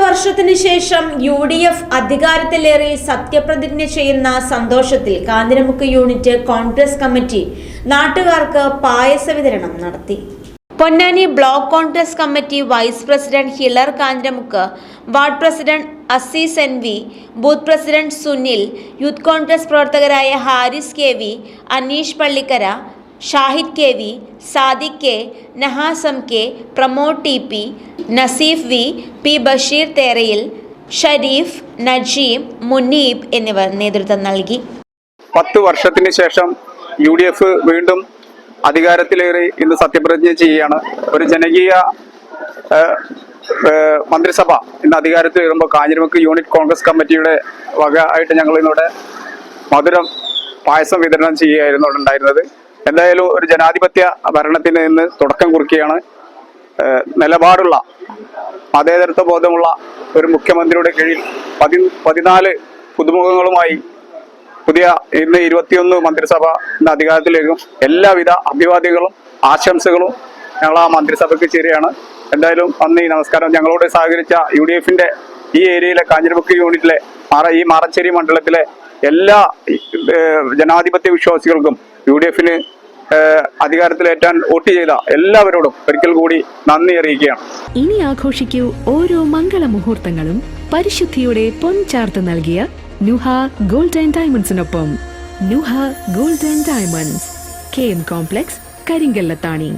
വർഷത്തിനു ശേഷം UDF അധികാരത്തിലേറി സത്യപ്രതിജ്ഞ ചെയ്യുന്ന സന്തോഷത്തിൽ കാഞ്ഞിരമുക്ക് യൂണിറ്റ് കോൺഗ്രസ് കമ്മിറ്റി നാട്ടുകാർക്ക് പായസ വിതരണം നടത്തി. Ponnani block Congress committee vice president Hilar Kanjiramukku, ward president Azeez NV, booth president Sunil, youth Congress പ്രവർത്തകരായ Haris KV, Aneesh Pallikkara, Shahid KV, Sadiq K, നഹാസം K, Pramod TP, Naseef V, P Basheer തേരയിൽ, Sharif, Najeem, Muneeb എന്നിവർ നേതൃത്വം നൽകി. 10 വർഷത്തിന് ശേഷം UDF വീണ്ടും അധികാരത്തിലേറി ഇന്ന് സത്യപ്രതിജ്ഞ ചെയ്യുകയാണ്. ഒരു ജനകീയ മന്ത്രിസഭ ഇന്ന് അധികാരത്തിൽ വരുമ്പോൾ കാഞ്ഞിരമുക്ക് യൂണിറ്റ് കോൺഗ്രസ് കമ്മിറ്റിയുടെ വക ആയിട്ട് ഞങ്ങൾ ഇന്നിവിടെ മധുരം പായസം വിതരണം ചെയ്യുകയായിരുന്നു ഉണ്ടായിരുന്നത്. എന്തായാലും ഒരു ജനാധിപത്യ ഭരണത്തിന് ഇന്ന് തുടക്കം കുറിക്കുകയാണ്. നിലപാടുള്ള മതേതരത്വ ബോധമുള്ള ഒരു മുഖ്യമന്ത്രിയുടെ കീഴിൽ 14 പുതുമുഖങ്ങളുമായി പുതിയ ഇന്ന് 21 മന്ത്രിസഭ ഇന്ന് അധികാരത്തിലേക്കും എല്ലാവിധ അഭിവാദ്യങ്ങളും ആശംസകളും ഞങ്ങൾ ആ മന്ത്രിസഭയ്ക്ക് ചേരുകയാണ്. എന്തായാലും നന്ദി, നമസ്കാരം. ഞങ്ങളോട് സഹകരിച്ച UDFന്റെ ഈ ഏരിയയിലെ കാഞ്ഞിരമുക്ക് യൂണിറ്റിലെ ഈ മാറച്ചേരി മണ്ഡലത്തിലെ എല്ലാ ജനാധിപത്യ വിശ്വാസികൾക്കും UDFന് അധികാരത്തിലേറ്റാൻ വോട്ട് ചെയ്ത എല്ലാവരോടും ഒരിക്കൽ കൂടി നന്ദി അറിയിക്കുകയാണ്. ഇനി ആഘോഷിക്കൂ ഓരോ മംഗള മുഹൂർത്തങ്ങളും പരിശുദ്ധിയുടെ പൊൻചാർത്ത് നൽകിയ നുഹ ഗോൾഡ് ആൻഡ് ഡയമണ്ട്സിനൊപ്പം. Nuha gold and diamonds, KM complex, Karinkallathani.